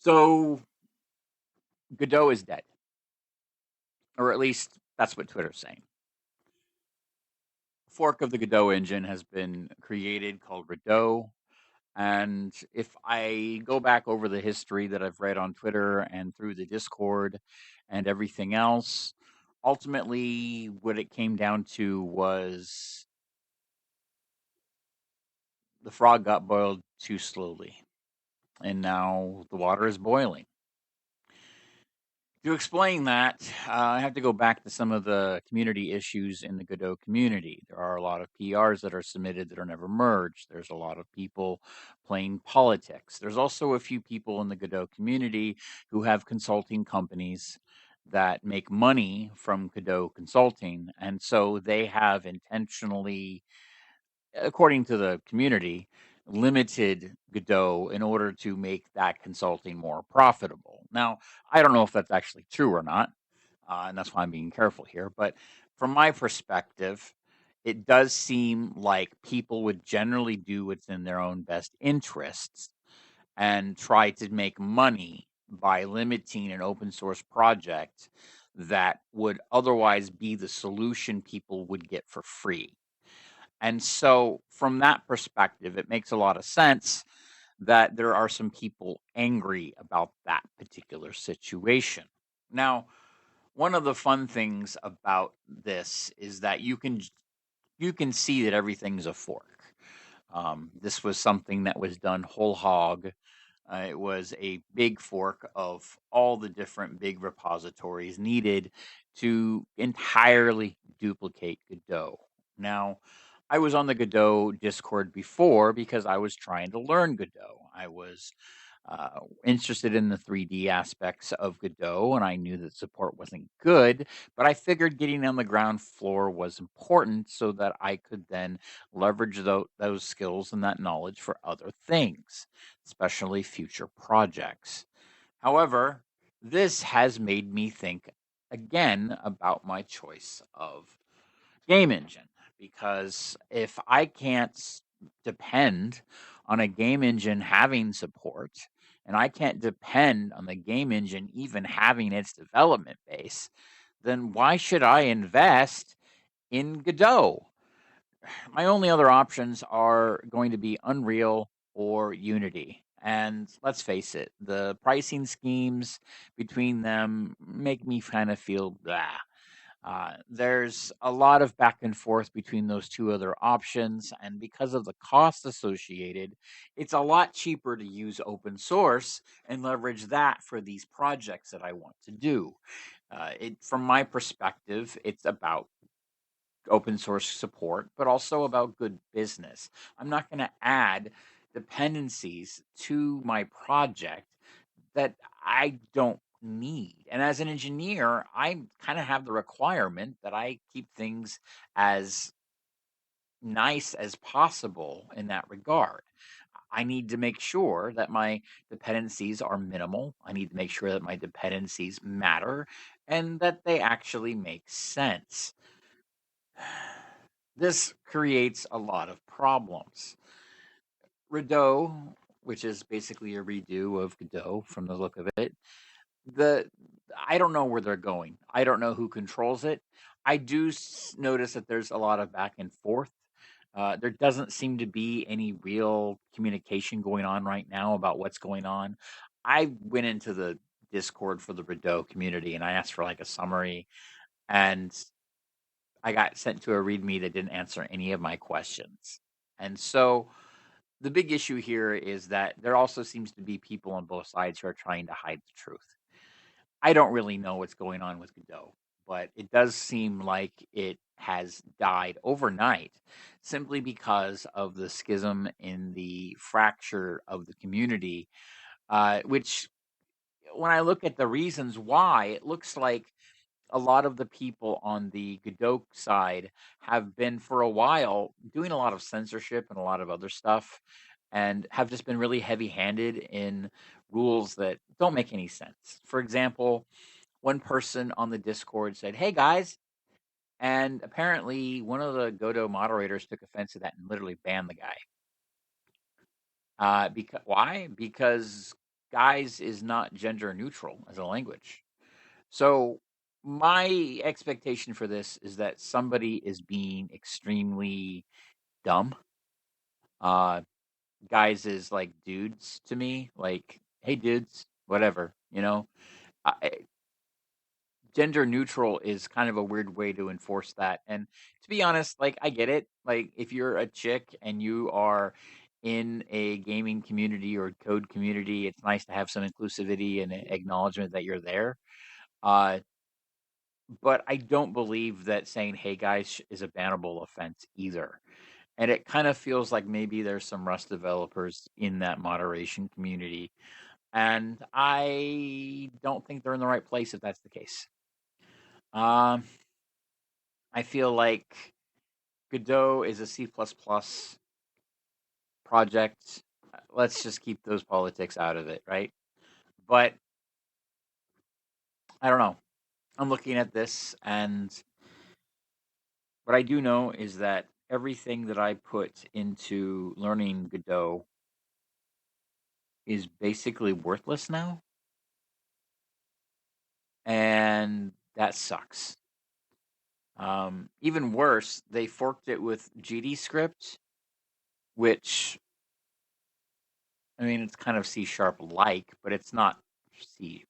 So Godot is dead, or at least that's what Twitter's saying. A fork of the Godot engine has been created called Redot. And if I go back over the history that I've read on Twitter and through the Discord and everything else, ultimately what it came down to was the frog got boiled too slowly. And now the water is boiling. To explain that, I have to go back to some of the community issues in the Godot community. There are a lot of PRs that are submitted that are never merged. There's a lot of people playing politics. There's also a few people in the Godot community who have consulting companies that make money from Godot consulting. And so they have intentionally, according to the community, limited Godot in order to make that consulting more profitable. Now, I don't know if that's actually true or not, and that's why I'm being careful here. But from my perspective, it does seem like people would generally do what's in their own best interests and try to make money by limiting an open source project that would otherwise be the solution people would get for free. And so, from that perspective, it makes a lot of sense that there are some people angry about that particular situation. Now, one of the fun things about this is that you can see that everything's a fork. This was something that was done whole hog. It was a big fork of all the different big repositories needed to entirely duplicate Godot. Now, I was on the Godot Discord before because I was trying to learn Godot. I was interested in the 3D aspects of Godot, and I knew that support wasn't good, but I figured getting on the ground floor was important so that I could then leverage those skills and that knowledge for other things, especially future projects. However, this has made me think again about my choice of game engine because if I can't depend on a game engine having support and I can't depend on the game engine even having its development base, then why should I invest in Godot? My only other options are going to be Unreal or Unity. And let's face it, the pricing schemes between them make me kind of feel blah. There's a lot of back and forth between those two other options, and because of the cost associated, it's a lot cheaper to use open source and leverage that for these projects that I want to do. From my perspective, it's about open source support, but also about good business. I'm not going to add dependencies to my project that I don't need. And as an engineer, I kind of have the requirement that I keep things as nice as possible in that regard. I need to make sure that my dependencies are minimal. I need to make sure that my dependencies matter and that they actually make sense. This creates a lot of problems. Redot, which is basically a redo of Godot from the look of it, the I don't know where they're going. I don't know who controls it. I do notice that there's a lot of back and forth. There doesn't seem to be any real communication going on right now about what's going on. I went into the Discord for the Redot community and I asked for like a summary, and I got sent to a README that didn't answer any of my questions. And so the big issue here is that there also seems to be people on both sides who are trying to hide the truth. I don't really know what's going on with Godot, but it does seem like it has died overnight simply because of the schism in the fracture of the community, which when I look at the reasons why, it looks like a lot of the people on the Godot side have been for a while doing a lot of censorship and a lot of other stuff and have just been really heavy handed in rules that don't make any sense. For example, one person on the Discord said, "Hey guys," and apparently one of the Godot moderators took offense to that and literally banned the guy. Because why? Because guys is not gender neutral as a language. So my expectation for this is that somebody is being extremely dumb. Uh, guys is like dudes to me, like, hey dudes, whatever, gender neutral is kind of a weird way to enforce that. And to be honest, like, I get it. Like, if you're a chick and you are in a gaming community or code community, it's nice to have some inclusivity and acknowledgement that you're there. Uh, but I don't believe that saying "Hey guys" is a bannable offense either. And it kind of feels like maybe there's some Rust developers in that moderation community, and I don't think they're in the right place if that's the case. Um, I feel like Godot is a C++ project. Let's just keep those politics out of it, right? But I don't know. I'm looking at this, and what I do know is that everything that I put into learning Godot is basically worthless now, and that sucks. Even worse, they forked it with GD script, which, I mean, it's kind of C sharp like, but it's not C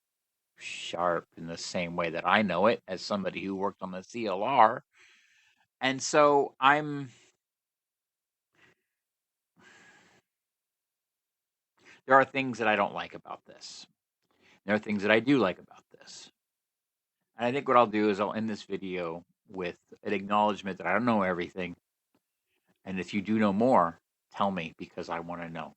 sharp in the same way that I know it as somebody who worked on the CLR. And so there are things that I don't like about this. There are things that I do like about this. And I think what I'll do is I'll end this video with an acknowledgement that I don't know everything. And if you do know more, tell me because I want to know.